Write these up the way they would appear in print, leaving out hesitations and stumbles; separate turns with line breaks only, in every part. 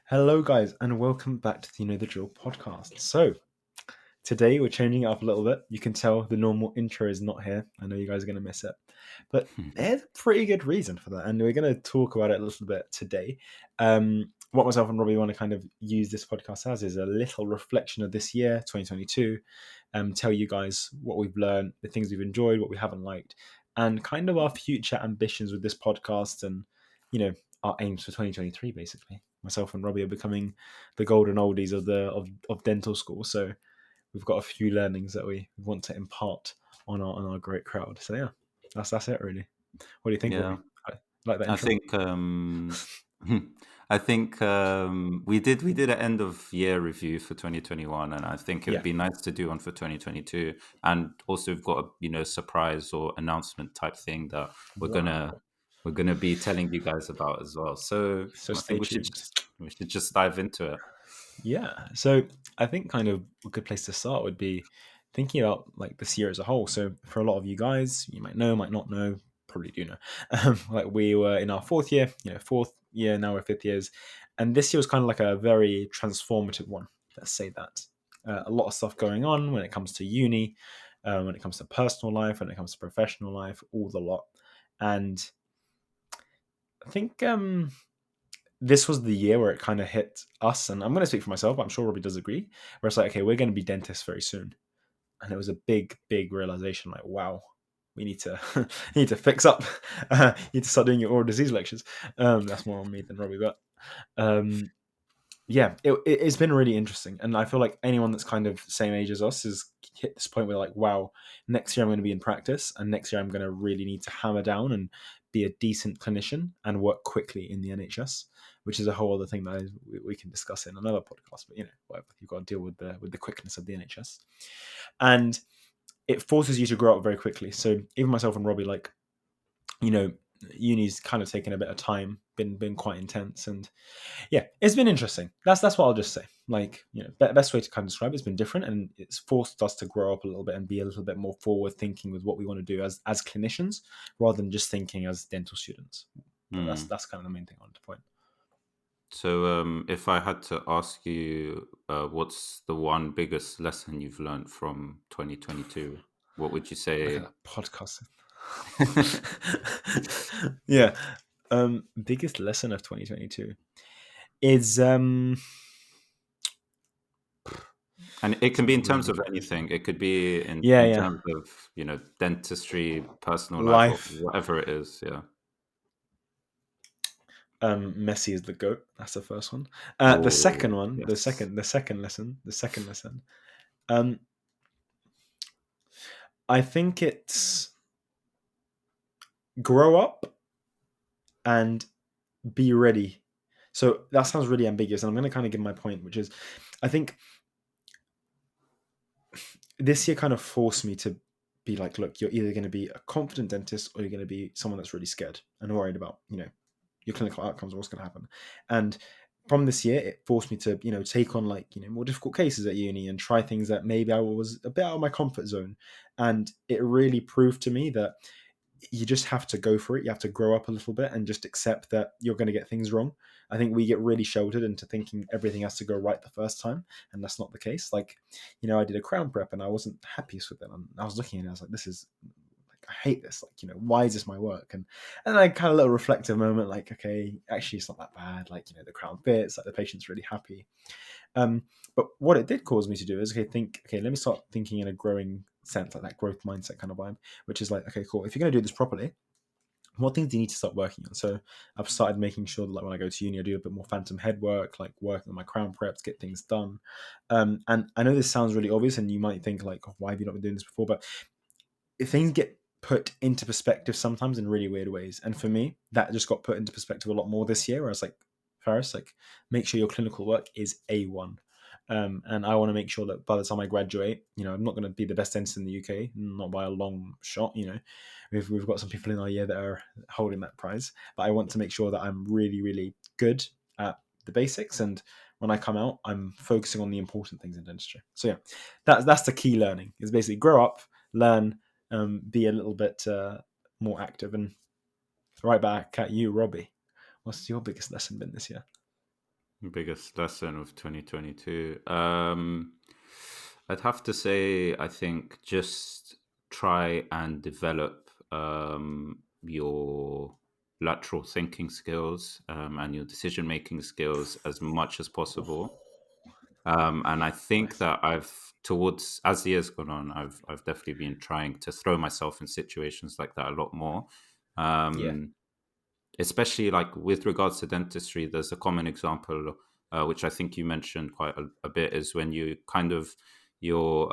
Hello, guys, and welcome back to the You Know the Drill podcast. So, today we're changing it up a little bit. You can tell the normal intro is not here. I know you guys are going to miss it, but there's a pretty good reason for that, and we're going to talk about it a little bit today. What myself and Robbie want to kind of use this podcast as is a little reflection of this year, 2022. Tell you guys what we've learned, the things we've enjoyed, what we haven't liked, and kind of our future ambitions with this podcast, and our aims for 2023, basically. Myself and Robbie are becoming the golden oldies of dental school, so we've got a few learnings that we want to impart on our great crowd. So yeah, that's it really. What do you think,
Yeah,
Robbie? Like that
I
intro?
think we did an end of year review for 2021, and I think it would
Yeah.
be nice to do one for 2022. And also, we've got a surprise or announcement type thing that we're gonna
Wow.
we're gonna be telling you guys about as well. So
So
I
stay
think we should
tuned.
just we should just dive into it.
Yeah. So I think kind of a good place to start would be thinking about like this year as a whole. So for a lot of you guys, you might know, might not know, probably do know. Like we were in our fourth year, fourth year, now we're fifth years. And this year was kind of like a very transformative one. Let's say that. A lot of stuff going on when it comes to uni, when it comes to personal life, when it comes to professional life, all the lot. And I think this was the year where it kind of hit us, and I'm going to speak for myself, but I'm sure Robbie does agree, where it's like, okay, we're going to be dentists very soon. And it was a big realization, like, wow, we need to need to fix up. You need to start doing your oral disease lectures. That's more on me than Robbie, but um, yeah, it's been really interesting. And I feel like anyone that's kind of same age as us has hit this point where like, wow, next year I'm going to be in practice, and next year I'm going to really need to hammer down and be a decent clinician and work quickly in the NHS, which is a whole other thing that we can discuss in another podcast. But whatever, you've got to deal with the quickness of the NHS, and it forces you to grow up very quickly. So even myself and Robbie, like, uni's kind of taken a bit of time, been quite intense, and yeah, it's been interesting. That's what I'll just say. Like, best way to kind of describe it's been different, and it's forced us to grow up a little bit and be a little bit more forward thinking with what we want to do as clinicians, rather than just thinking as dental students. But that's
Hmm.
that's kind of the main thing I wanted to point.
So, if I had to ask you, what's the one biggest lesson you've learned from 2022? What would you
Look at
say?
that podcast. Yeah. Biggest lesson of 2022 is
And it
it's
can
a
be in terms
really
of
good question.
anything. It could be in,
Yeah,
in
yeah.
terms of, dentistry, personal life, or
Life.
whatever it is. Yeah.
Messi is the goat. That's the first one. The second
Oh,
one, the
yes.
second, the second lesson, the second lesson. Um, I think it's grow up and be ready. So that sounds really ambiguous, and I'm going to kind of give my point, which is, I think this year kind of forced me to be like, look, you're either going to be a confident dentist or you're going to be someone that's really scared and worried about, your clinical outcomes or what's going to happen. And from this year, it forced me to, take on like, more difficult cases at uni and try things that maybe I was a bit out of my comfort zone. And it really proved to me that you just have to go for it. You have to grow up a little bit and just accept that you're going to get things wrong. I think we get really sheltered into thinking everything has to go right the first time, and that's not the case. Like, I did a crown prep and I wasn't happiest with it. And I was looking at it, I was like, this is like, I hate this. Like, why is this my work? And I kind of a little reflective moment, like, okay, actually, it's not that bad. Like, the crown fits, like the patient's really happy. But what it did cause me to do is, okay, let me start thinking in a growing sense, like that growth mindset kind of vibe, which is like, okay, cool. If you're going to do this properly, what things do you need to start working on? So I've started making sure that like when I go to uni, I do a bit more phantom head work, like working on my crown preps, get things done. And I know this sounds really obvious, and you might think like, oh, why have you not been doing this before? But if things get put into perspective sometimes in really weird ways. And for me, that just got put into perspective a lot more this year, where I was like, Faris, like, make sure your clinical work is A1. And I want to make sure that by the time I graduate, I'm not going to be the best dentist in the UK, not by a long shot. We've got some people in our year that are holding that prize, but I want to make sure that I'm really, really good at the basics. And when I come out, I'm focusing on the important things in dentistry. So yeah, that's the key learning is basically grow up, learn, be a little bit more active. And right back at you, Robbie. What's your biggest lesson been this year?
Biggest lesson of 2022. I'd have to say, I think just try and develop your lateral thinking skills and your decision making skills as much as possible. And I think
Nice.
that towards as the years gone on, I've definitely been trying to throw myself in situations like that a lot more.
Yeah.
Um, Especially like with regards to dentistry, there's a common example, which I think you mentioned quite a bit, is when you're you're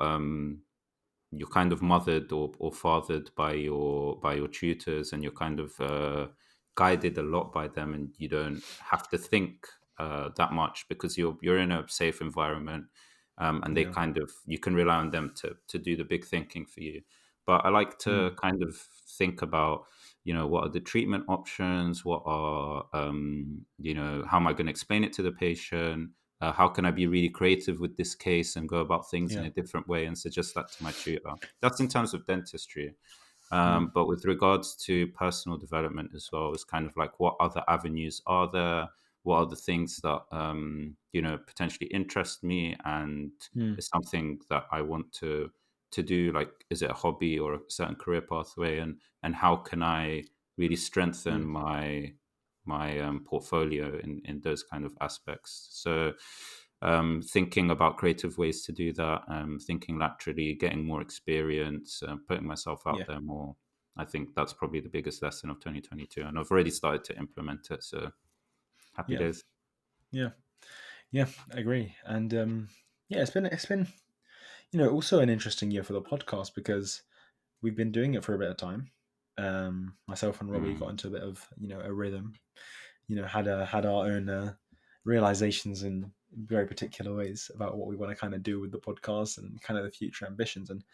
kind of mothered or fathered by your tutors, and you're kind of guided a lot by them, and you don't have to think that much because you're in a safe environment, and they
Yeah.
kind of you can rely on them to do the big thinking for you. But I like to
Mm.
kind of think about, what are the treatment options, what are how am I going to explain it to the patient, how can I be really creative with this case and go about things in
Yeah.
a different way and suggest that to my tutor. That's in terms of dentistry.
Mm.
But with regards to personal development as well, it's kind of like what other avenues are there? What are the things that potentially interest me and
Mm.
is something that I want to do? Like, is it a hobby or a certain career pathway? And how can I really strengthen
Mm.
my portfolio in those kind of aspects? So thinking about creative ways to do that, thinking laterally, getting more experience, putting myself out
Yeah.
there more. I think that's probably the biggest lesson of 2022, and I've already started to implement it. So happy
Yeah.
days.
Yeah. Yeah. I agree. And yeah, it's been also an interesting year for the podcast because we've been doing it for a bit of time. Myself and Robbie got
Mm,
into a bit of a rhythm. Had our own realizations in very particular ways about what we want to kind of do with the podcast and kind of the future ambitions. And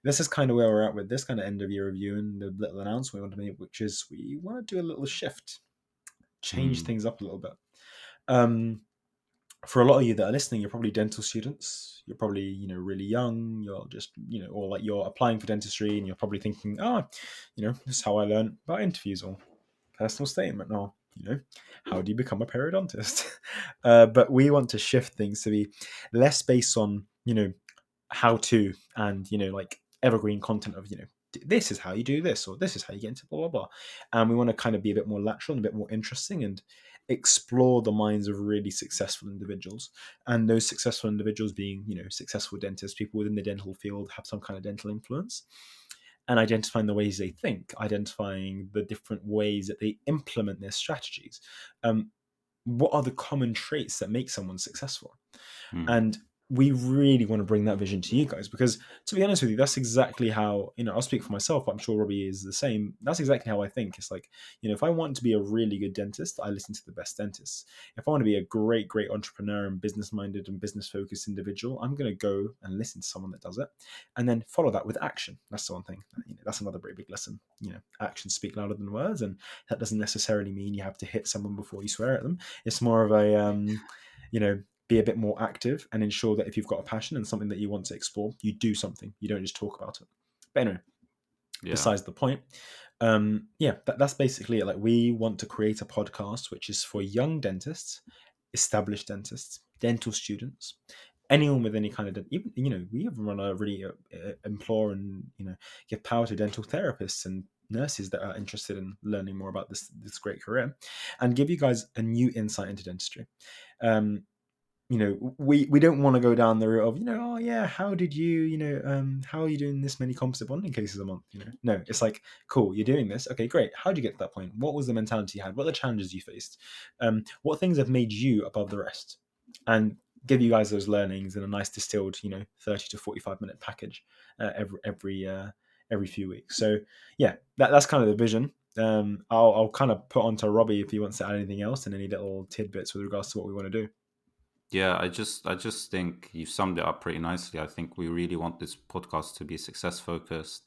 this is kind of where we're at with this kind of end of year review and the little announcement we want to make, which is we want to do a little shift, change
mm,
things up a little bit. Um, for a lot of you that are listening, you're probably dental students. You're probably really young. You're just or like you're applying for dentistry, and you're probably thinking, this is how I learn about interviews or personal statement, or how do you become a periodontist? But we want to shift things to be less based on how to and like evergreen content of this is how you do this or this is how you get into blah blah blah, and we want to kind of be a bit more lateral and a bit more interesting and explore the minds of really successful individuals, and those successful individuals being successful dentists, people within the dental field, have some kind of dental influence, and identifying the ways they think, identifying the different ways that they implement their strategies. What are the common traits that make someone successful?
mm.
And we really want to bring that vision to you guys because, to be honest with you, that's exactly how I'll speak for myself, but I'm sure Robbie is the same. That's exactly how I think. It's like, if I want to be a really good dentist, I listen to the best dentists. If I want to be a great entrepreneur and business minded and business focused individual, I'm going to go and listen to someone that does it, and then follow that with action. That's the one thing. That's another very big lesson. Actions speak louder than words, and that doesn't necessarily mean you have to hit someone before you swear at them. It's more of a you know be a bit more active and ensure that if you've got a passion and something that you want to explore, you do something. You don't just talk about it. But anyway,
Yeah.
besides the point, yeah, that's basically it. Like, we want to create a podcast which is for young dentists, established dentists, dental students, anyone with any kind of even we even want to really implore and give power to dental therapists and nurses that are interested in learning more about this great career, and give you guys a new insight into dentistry. Um, we don't want to go down the route of oh yeah, how did you how are you doing this many composite bonding cases a month. No, it's like, cool, you're doing this, okay, great, how did you get to that point? What was the mentality you had? What are the challenges you faced? What things have made you above the rest? And give you guys those learnings in a nice distilled 30 to 45 minute package every few weeks. So yeah, that's kind of the vision. I'll kind of put on to Robbie if he wants to add anything else and any little tidbits with regards to what we want to do.
Yeah, I just think you summed it up pretty nicely. I think we really want this podcast to be success focused,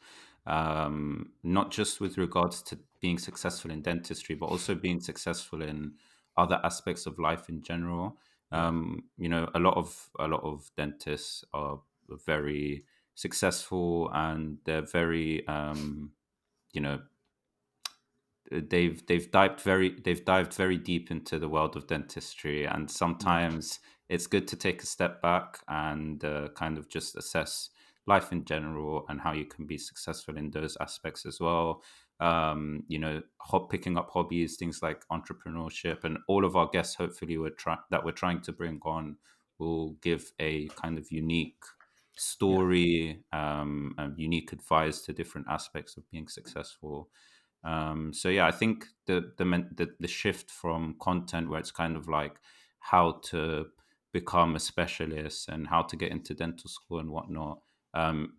not just with regards to being successful in dentistry, but also being successful in other aspects of life in general.
Yeah.
A lot of dentists are very successful, and they're very you know they've dived very deep into the world of dentistry, and
Yeah,
sometimes it's good to take a step back and kind of just assess life in general and how you can be successful in those aspects as well. Picking up hobbies, things like entrepreneurship, and all of our guests, hopefully, we're trying to bring on will give a kind of unique
yeah,
story and unique advice to different aspects of being successful. So yeah, I think the shift from content where it's kind of like how to become a specialist and how to get into dental school and whatnot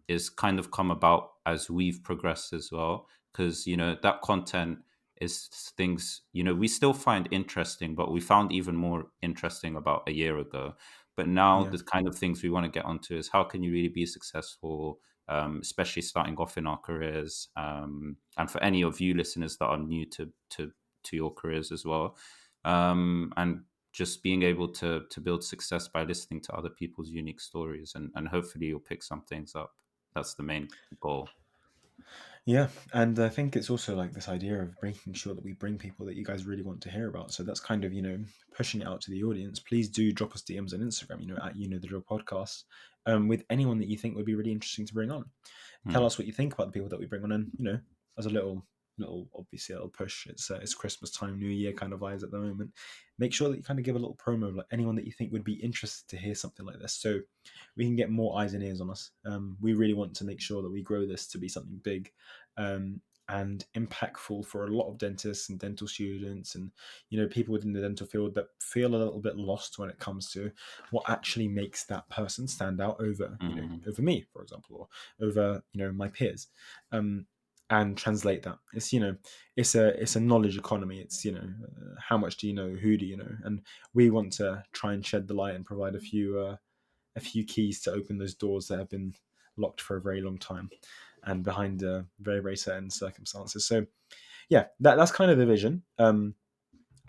is kind of come about as we've progressed as well. Because that content is things we still find interesting, but we found even more interesting about a year ago. But now
yeah.
the kind of things we want to get onto is how can you really be successful, especially starting off in our careers. And for any of you listeners that are new to your careers as well, and just being able to build success by listening to other people's unique stories, and hopefully you'll pick some things up. That's the main goal.
Yeah, and I think it's also like this idea of making sure that we bring people that you guys really want to hear about. So that's kind of, pushing it out to the audience. Please do drop us DMs on Instagram, at the Drill Podcast, with anyone that you think would be really interesting to bring on. Tell
Hmm.
us what you think about the people that we bring on, and as a little obviously a little push. It's Christmas time, New Year kind of vibes at the moment. Make sure that you kind of give a little promo of like anyone that you think would be interested to hear something like this, so we can get more eyes and ears on us. We really want to make sure that we grow this to be something big, um, and impactful for a lot of dentists and dental students, and people within the dental field that feel a little bit lost when it comes to what actually makes that person stand out over
Hmm.
over me, for example, or over my peers. And translate that. It's a knowledge economy. It's how much do you know, who do you know, and we want to try and shed the light and provide a few keys to open those doors that have been locked for a very long time and behind very, very certain circumstances. So yeah, that's kind of the vision.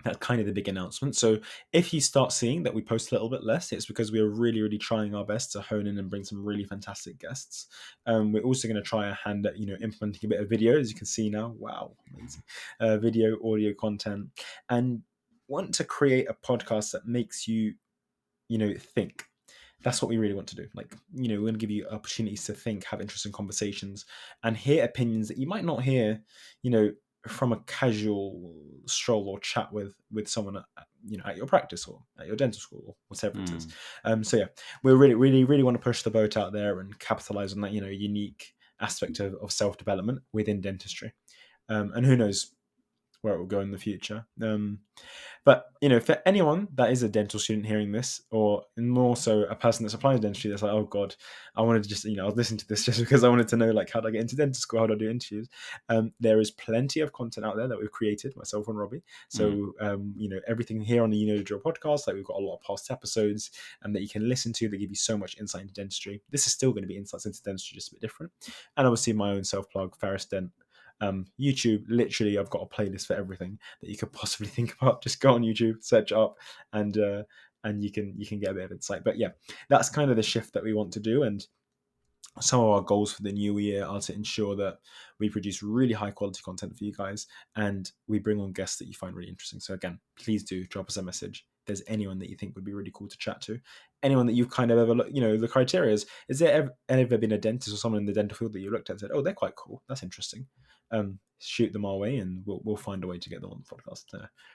That's kind of the big announcement. So if you start seeing that we post a little bit less, it's because we are really, really trying our best to hone in and bring some really fantastic guests. We're also going to try a hand at implementing a bit of video, as you can see now. Wow, amazing! Video, audio content, and want to create a podcast that makes you think. That's what we really want to do. Like, we're going to give you opportunities to think, have interesting conversations, and hear opinions that you might not hear, you know, from a casual stroll or chat with someone at your practice or at your dental school or whatever it is.
Hmm.
So yeah, we really, really, really want to push the boat out there and capitalize on that, unique aspect of self development within dentistry. And who knows where it will go in the future. But for anyone that is a dental student hearing this, or more so a person that's applying to dentistry, that's like, oh god, I wanted to just, I was listening to this just because I wanted to know like how do I get into dental school, how do I do interviews. There is plenty of content out there that we've created, myself and Robbie.
Hmm.
So everything here on the the Drill podcast, like we've got a lot of past episodes and that you can listen to that give you so much insight into dentistry. This is still going to be insights into dentistry, just a bit different. And obviously my own self plug, Ferris Dent. YouTube, literally, I've got a playlist for everything that you could possibly think about. Just go on YouTube, search it up, and you can get a bit of insight. But yeah, that's kind of the shift that we want to do. And some of our goals for the new year are to ensure that we produce really high quality content for you guys and we bring on guests that you find really interesting. So again, please do drop us a message. If there's anyone that you think would be really cool to chat to, anyone that you've kind of ever looked, the criteria is there ever been a dentist or someone in the dental field that you looked at and said, oh, they're quite cool, that's interesting. Shoot them our way and we'll find a way to get them on the podcast.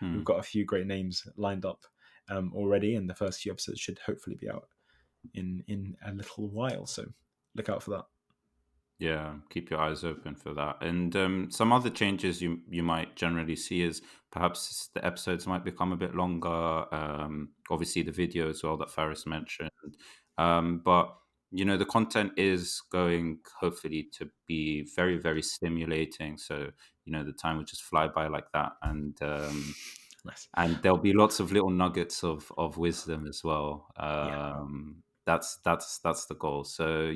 We've
Hmm.
got a few great names lined up already, and the first few episodes should hopefully be out in a little while. So look out for that.
Yeah, keep your eyes open for that. And some other changes you might generally see is perhaps the episodes might become a bit longer. Obviously, the video as well that Faris mentioned. But the content is going hopefully to be very, very stimulating. So the time will just fly by like that,
Nice.
and there'll be lots of little nuggets of wisdom as well.
Yeah.
That's the goal. So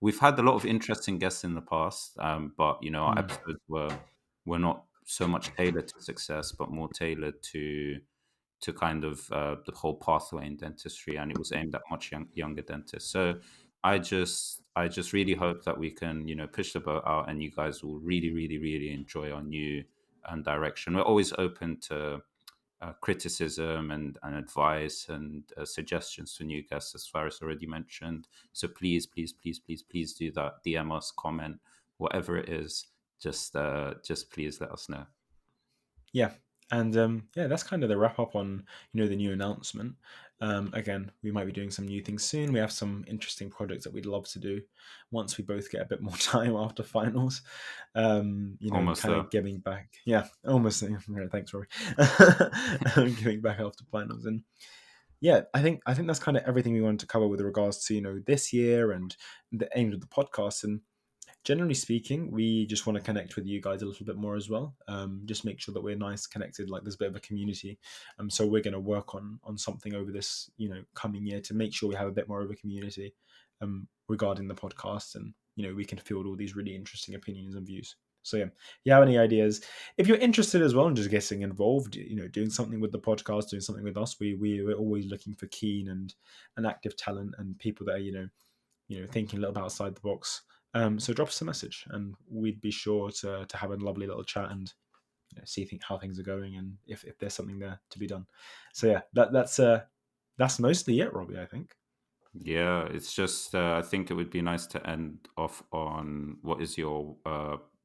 we've had a lot of interesting guests in the past, but our
Mm.
episodes were not so much tailored to success, but more tailored to kind of the whole pathway in dentistry, and it was aimed at much younger dentists. So I just really hope that we can push the boat out, and you guys will really, really, really enjoy our new and direction. We're always open to criticism and advice and suggestions for new guests, as Faris already mentioned. So please, please, please, please, please do that. DM us, comment, whatever it is. Just please let us know.
Yeah. And yeah, that's kind of the wrap up on the new announcement. Again, we might be doing some new things soon. We have some interesting projects that we'd love to do once we both get a bit more time after finals.
Almost
Kind
there.
of giving back. Yeah, almost. Thanks, Rory. Giving back after finals, and yeah, I think that's kind of everything we wanted to cover with regards to this year and the aim of the podcast. And generally speaking, we just want to connect with you guys a little bit more as well. Just make sure that we're nice, connected, like there's a bit of a community. So we're going to work on something over this, coming year to make sure we have a bit more of a community regarding the podcast, and we can field all these really interesting opinions and views. So yeah, if you have any ideas, if you're interested as well in just getting involved, doing something with the podcast, doing something with us, we're always looking for keen and active talent and people that are thinking a little bit outside the box. So drop us a message, and we'd be sure to have a lovely little chat and see how things are going, and if there's something there to be done. So yeah, that's mostly it, Robbie. I think.
Yeah, it's just I think it would be nice to end off on what is your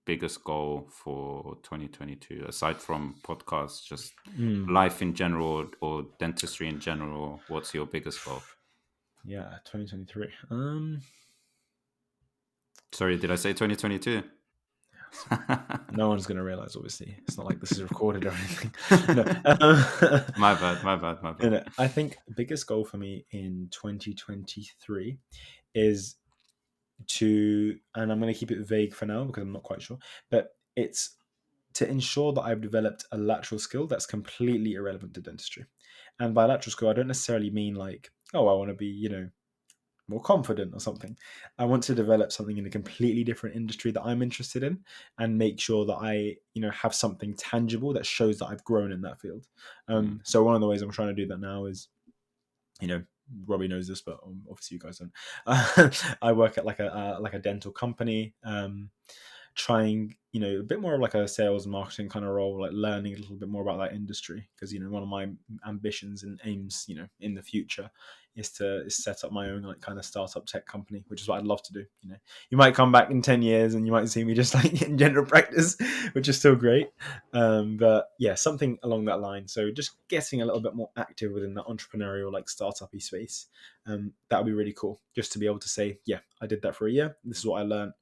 biggest goal for 2022 aside from podcasts, just
Mm,
life in general or dentistry in general. What's your biggest goal?
yeah, 2023.
Sorry, did I say 2022?
Sorry. No one's going to realize. Obviously, it's not like this is recorded or anything. No,
My bad, my bad, my bad.
I think the biggest goal for me in 2023 is and I'm going to keep it vague for now because I'm not quite sure, but it's to ensure that I've developed a lateral skill that's completely irrelevant to dentistry. And by lateral skill, I don't necessarily mean like, oh, I want to be, more confident or something. I want to develop something in a completely different industry that I'm interested in, and make sure that I, have something tangible that shows that I've grown in that field.
Mm.
So one of the ways I'm trying to do that now is, Robbie knows this, but obviously you guys don't. I work at like a dental company, trying a bit more of like a sales and marketing kind of role, like learning a little bit more about that industry, because one of my ambitions and aims in the future is set up my own like kind of startup tech company, which is what I'd love to do. You might come back in 10 years and you might see me just like in general practice, which is still great. But yeah, something along that line. So just getting a little bit more active within the entrepreneurial like startup-y space. That would be really cool, just to be able to say, yeah, I did that for a year, this is what I learned.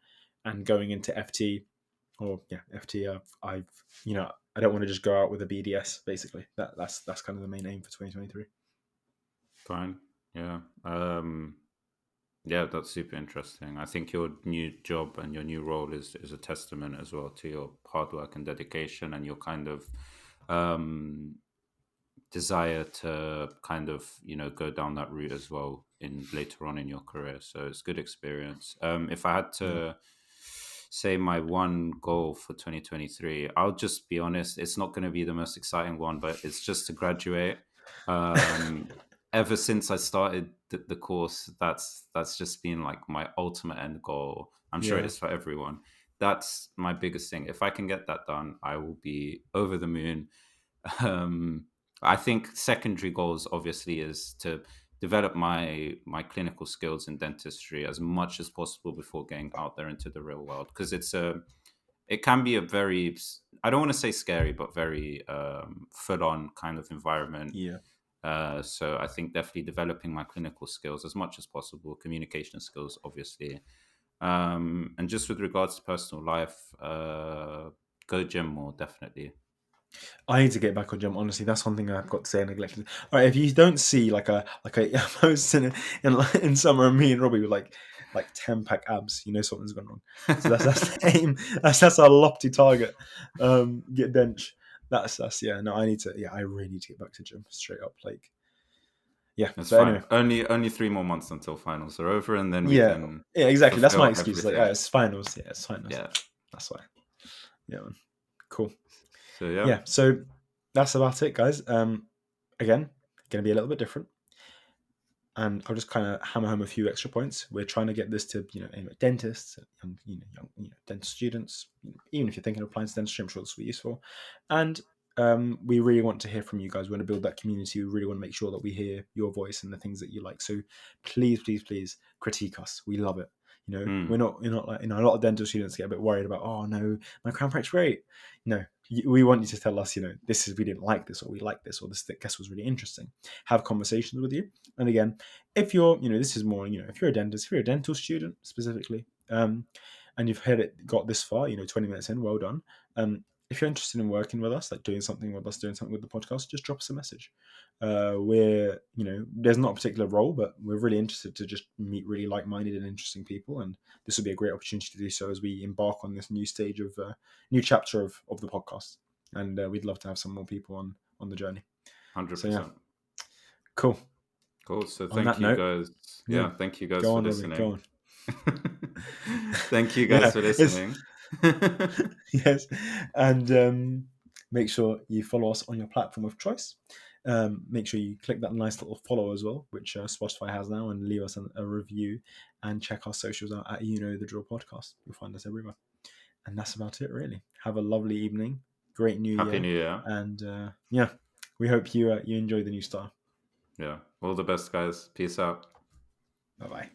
And going into FT, I don't want to just go out with a BDS. Basically, that's kind of the main aim for 2023.
Fine. Yeah. Yeah, that's super interesting. I think your new job and your new role is a testament as well to your hard work and dedication and your kind of um, desire to kind of go down that route as well in later on in your career. So it's good experience. If I had
Yeah.
to say my one goal for 2023, I'll just be honest, it's not going to be the most exciting one, but it's just to graduate. um Ever since I started the course, that's just been like my ultimate end goal. I'm sure it
Yeah.
is for everyone. That's my biggest thing. If I can get that done, I will be over the moon. um I think secondary goals obviously is to develop my clinical skills in dentistry as much as possible before getting out there into the real world, because it can be a very, I don't want to say scary, but very full on kind of environment.
Yeah.
So I think definitely developing my clinical skills as much as possible, communication skills obviously, and just with regards to personal life, go gym more definitely.
I need to get back on gym. Honestly, that's one thing I've got to say I neglected. All right, if you don't see like a post in summer of me and Robbie with like 10 pack abs, something's gone wrong. So that's the aim. That's our lofty target. Get bench. That's yeah. No, I need to. Yeah, I really need to get back to gym straight up. Like yeah.
It's
But
fine.
anyway,
Only 3 more months until finals are over, and then we
yeah,
can
yeah, exactly. That's my
fulfill
excuse. Like,
everything.
yeah, it's finals. Yeah, it's finals.
Yeah.
That's why. Yeah, man. Cool.
So yeah.
Yeah. So that's about it, guys. Again, going to be a little bit different. and I'll just kind of hammer home a few extra points. We're trying to get this to aim at dentists, young dental students. Even if you're thinking of applying to dentistry, I'm sure this will be useful. And we really want to hear from you guys. We want to build that community. We really want to make sure that we hear your voice and the things that you like. So please, please, please critique us. We love it. We're
Mm.
not like, a lot of dental students get a bit worried about, oh no, my crown prac's great. We want you to tell us, this is, we didn't like this, or we like this, or this guest was really interesting. Have conversations with you. And again, if you're, this is more, if you're a dentist, if you're a dental student specifically, and you've got this far, 20 minutes in, well done. If you're interested in working with us, like doing something with us, doing something with the podcast, just drop us a message. There's not a particular role, but we're really interested to just meet really like-minded and interesting people, and this will be a great opportunity to do so as we embark on this new stage of new chapter of the podcast. And we'd love to have some more people on the journey. So yeah,
100%.
cool.
Cool. So
On
thank
that
you
note,
guys.
yeah,
Yeah, thank you guys
go
for
on, Robbie, go
listening.
on.
Thank you guys
Yeah,
for
it's
listening.
yes, and make sure you follow us on your platform of choice. Make sure you click that nice little follow as well, which Spotify has now, and leave us a review, and check our socials out at the Drill Podcast. You'll find us everywhere. And that's about it, really. Have a lovely evening, great new
Happy
year,
New Year.
and yeah, we hope you enjoy the new style.
Yeah. All the best, guys. Peace out.
Bye bye.